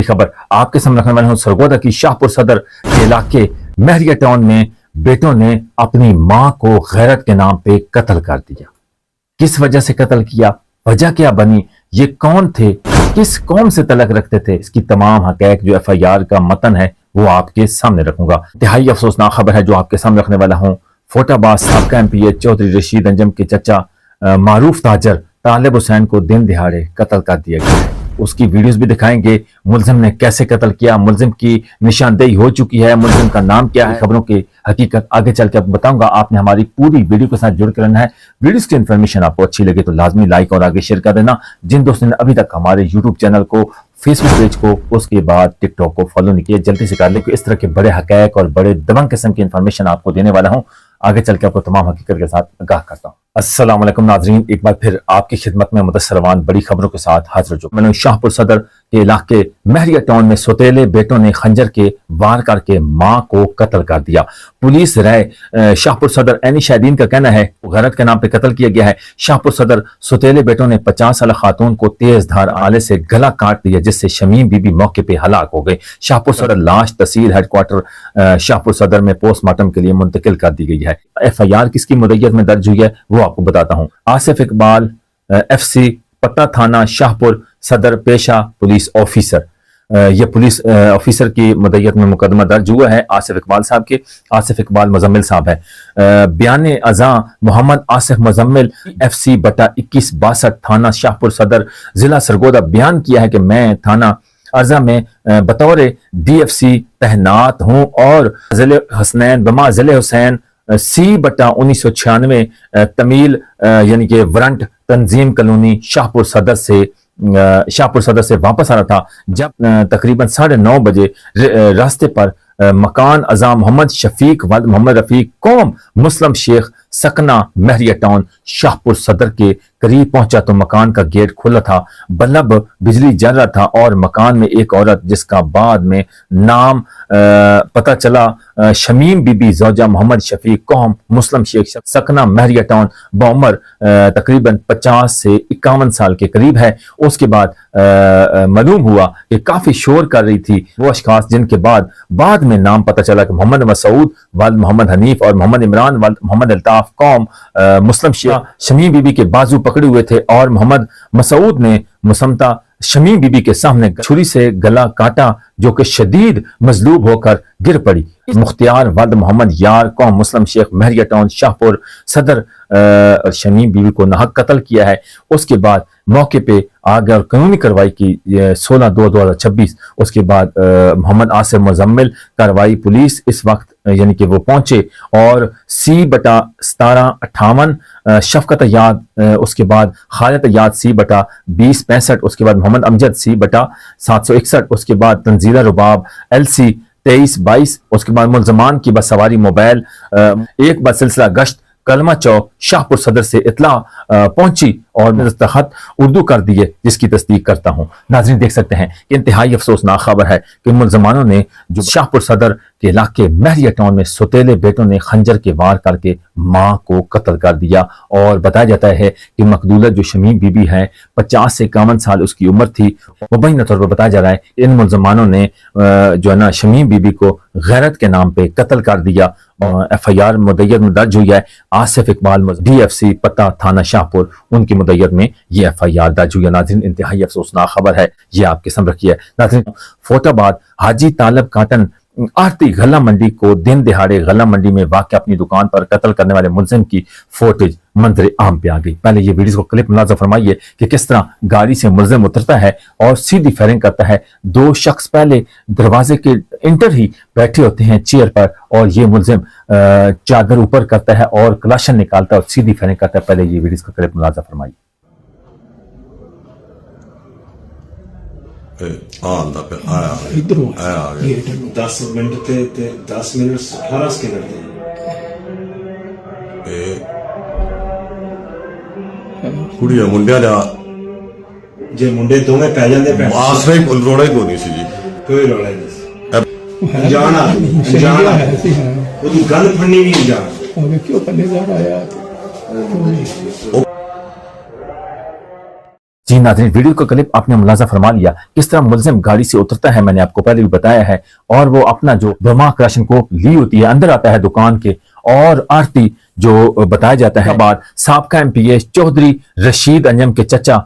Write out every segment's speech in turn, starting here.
खबर आपके सामने रखने वाला हूं। सरगोदा की शाहपुर सदर के इलाके महरिया टाउन में बेटों ने अपनी मां को गैरत के नाम पे कत्ल कर दिया। किस वजह से कत्ल किया, वजह क्या बनी, ये कौन थे, किस कौम से तलक रखते थे, इसकी तमाम हकैक जो FIR का मतन है वो आपके सामने रखूंगा। इंतहाई अफसोसनाक खबर है जो आपके सामने रखने वाला हूं। फोटाबाद साबका MPA चौधरी रशीद अंजम के चचा मारूफ ताजर तालिब हुसैन को दिन दिहाड़े कत्ल कर दिया गया है। उसकी वीडियोस भी दिखाएंगे, मुलजिम ने कैसे कत्ल किया, मुलजिम की निशानदेही हो चुकी है, मुलजिम का नाम क्या है, खबरों की हकीकत आगे चल के आपको बताऊंगा। आपने हमारी पूरी वीडियो के साथ जुड़ कर रहना है। वीडियोस की इन्फॉर्मेशन आपको अच्छी लगे तो लाजमी लाइक और आगे शेयर कर देना। जिन दोस्तों ने अभी तक हमारे यूट्यूब चैनल को, फेसबुक पेज को, उसके बाद टिकटॉक को फॉलो नहीं किया, जल्दी से कर ले, इस तरह के बड़े हकैक और बड़े दबंग किस्म की इन्फॉर्मेशन आपको देने वाला हूँ। आगे चल के आपको तमाम हकीकत के साथ आगाह करता हूँ। अस्सलाम वालेकुम नाज़रीन, एक बार फिर आपकी खिदमत में मुदस्सर रवान बड़ी खबरों के साथ हाजिर हो। मैंने शाहपुर सदर के इलाके महरिया टाउन में सौतेले बेटों ने खंजर के वार करके मां को कत्ल कर दिया। पुलिस राय शाहपुर सदर एनी शाहिदीन का कहना है गैरत के नाम पे कत्ल किया गया है। शाहपुर सदर सौतेले बेटों ने 50 साल खातून को तेज धार आले से गला काट दिया, जिससे शमीम बीबी मौके पे हलाक हो गई। शाहपुर सदर लाश तहसील हेडक्वार्टर शाहपुर सदर में पोस्टमार्टम के लिए मुंतकिल कर दी गई है। FIR किसकी मुद्दत में दर्ज हुई है वो आपको बताता हूँ। आसिफ इकबाल FC पत्ता थाना शाहपुर सदर पेशा पुलिस ऑफिसर, ये पुलिस ऑफिसर की मुद्दत में मुकदमा दर्ज हुआ है आसिफ इकबाल साहब के। आसिफ इकबाल मुजम्मिल साहब है। बयान अज़ा मोहम्मद आसिफ मुजम्मिल FC बटा 2162 थाना शाहपुर सदर जिला सरगोदा बयान किया है कि मैं थाना अर्जा में बतौर DFC तैनात हूँ और ज़िले हसनैन बमा ज़िले हुसैन C बटा 1996 तमील यानी कि वरंट तंजीम कॉलोनी शाहपुर सदर से वापस आ रहा था, जब तकरीबन 9:30 बजे रास्ते पर मकान अज़ा मोहम्मद शफीक वल्द मोहम्मद रफीक कौम मुस्लिम शेख सकना महरिया टाउन शाहपुर सदर के करीब पहुंचा तो मकान का गेट खुला था, बल्ब बिजली जल रहा था और मकान में एक औरत जिसका बाद में नाम पता चला शमीम बीबी ज़ौजा मोहम्मद शफीक कौम मुस्लिम शेख सकना महरिया टाउन बउमर तकरीबन 50 से 51 साल के करीब है। उसके बाद मालूम हुआ कि काफी शोर कर रही थी वो अशखास, जिनके बाद में नाम पता चला कि मोहम्मद मसूद वल्द मोहम्मद हनीफ और मोहम्मद इमरान वल्द मोहम्मद अल्ताफ कौम मुस्लिम शेख शमीम बीबी के बाजू पकड़े हुए थे और मोहम्मद मसूद ने मुसम्मता शमीम बीबी के सामने छुरी से गला काटा, जो कि शदीद मजलूब होकर गिर पड़ी। मुख्तियार वल्द मोहम्मद यार कौम मुस्लिम शेख महरिया टाउन शाहपुर सदर शमीम बीबी को नाहक कत्ल किया है। उसके बाद मौके पे आ गया और कानूनी कार्रवाई की 16/2/2026। उसके बाद मोहम्मद आसिफ मुजम्मिल कार्रवाई पुलिस इस वक्त यानी कि वो पहुंचे और C बटा 1758 शफकत याद, उसके बाद खालिद याद C बटा 2065, उसके बाद मोहम्मद अमजद C बटा 761, उसके बाद तंजीला रुबाब LC 2322, उसके बाद मुलजमान की बसवारी मोबाइल एक बसिलसिला गश्त कलमा चौक शाहपुर सदर से इतला पहुंची और दस्तखत उर्दू कर दिए, जिसकी तस्दीक करता हूं। नाज़रीन देख सकते हैं कि इंतहाई अफसोसनाक खबर है कि मुलजमानों ने जो शाहपुर सदर के इलाके महरिया टाउन में सौतेले बेटों ने खंजर के वार करके मां को कत्ल कर दिया। और बताया जाता है कि मकदूला जो शमीम बीबी है 50 से 51 साल उसकी उम्र थी। मुबैना तौर पर बताया जा रहा है इन मुलजमानों ने जो है ना शमीम बीबी को गैरत के नाम पे कत्ल कर दिया। FIR मुद्दत में दर्ज हुई है आसिफ इकबाल DFC पत्ता थाना शाहपुर, उनकी मुद्दत में ये FIR दर्ज हुई है। नाज़रीन इंतहाई अफसोसनाक खबर है, ये आपके सामने रखी है। नाज़रीन फोटाबाद हाजी तालब काटन आरती गला मंडी को दिन दिहाड़े गला मंडी में वाक़ अपनी दुकान पर कत्ल करने वाले मुलजिम की फुटेज मंजर आम पे आ गई। पहले ये वीडियो को क्लिप मुलाज़ा फरमाइए कि किस तरह गाड़ी से मुलजिम उतरता है और सीधी फायरिंग करता है। 2 शख्स पहले दरवाजे के इंटर ही बैठे होते हैं चेयर पर और ये मुलजिम चादर ऊपर करता है और कलाशन निकालता है और सीधी फायरिंग करता है। पहले ये वीडियो को क्लिप मुलाज़ा फरमाइए। आंदा पे आया इधर आया 10 मिनट ते 10 मिनट 18 सेकंड ते कुड़िया मुंडिया दा जे मुंडे दोवें पै जांदे पे आसरा ही रोड़ा ही कोनी सी जी, कोई रोड़ा नहीं जाना वो गल फड़नी नहीं जान और क्यों पल्लेदार आया। जी नाज़रीन, वीडियो का क्लिप आपने मुलाजा फरमा लिया किस तरह मुलजिम गाड़ी से उतरता है। मैंने आपको पहले भी बताया है, और वो अपना जो बर्मा राशन को ली होती है, अंदर आता है दुकान के, और आरती जो बताया जाता है बाद साबका MPA चौधरी रशीद अंजम के चचा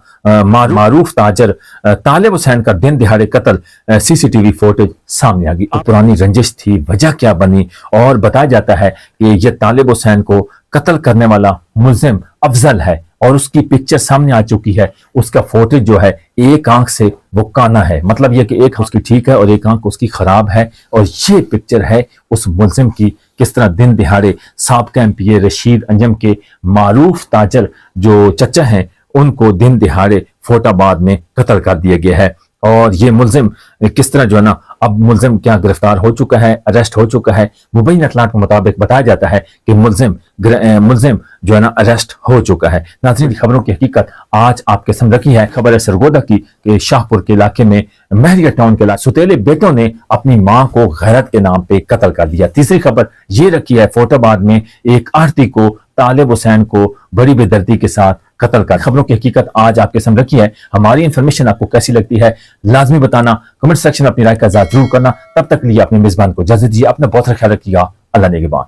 मारूफ ताजर तालिब हुसैन का दिन दिहाड़े कत्ल, CCTV फुटेज सामने आ गई। पुरानी रंजिश थी, वजह क्या बनी, और बताया जाता है कि ये तालिब हुसैन को कत्ल करने वाला मुलजिम अफजल है, और उसकी पिक्चर सामने आ चुकी है। उसका फुटेज जो है, एक आंख से वो काना है, मतलब ये कि एक उसकी ठीक है और एक आंख उसकी खराब है, और ये पिक्चर है उस मुलजिम की, किस तरह दिन दिहाड़े साबका MPA रशीद अंजम के मारूफ ताजर जो चचा हैं उनको दिन दिहाड़े फैसलाबाद में कत्ल कर दिया गया है। और ये मुलजिम किस तरह जो है ना, अब मुलजिम क्या गिरफ्तार हो चुका है, अरेस्ट हो चुका है। मुबैन इत्तलात के मुताबिक बताया जाता है कि मुलजिम जो है ना अरेस्ट हो चुका है। नाज़रीन, खबरों की हकीकत आज आपके सामने रखी है। खबर है सरगोदा की कि शाहपुर के इलाके में महरिया टाउन के सुतेले बेटों ने अपनी मां को गैरत के नाम पे कत्ल कर दिया। तीसरी खबर ये रखी है फैसलाबाद में एक आरती को तालिब हुसैन को बड़ी बेदर्दी के साथ कत्ल कर। खबरों की हकीकत आज आपके सामने रखी है। हमारी इंफॉर्मेशन आपको कैसी लगती है लाजमी बताना, कमेंट सेक्शन में अपनी राय का इज़हार जरूर करना। तब तक लिए अपने मेजबान को इजाजत दीजिए। अपना बहुत ख्याल रखिएगा। अल्लाह निगहबान।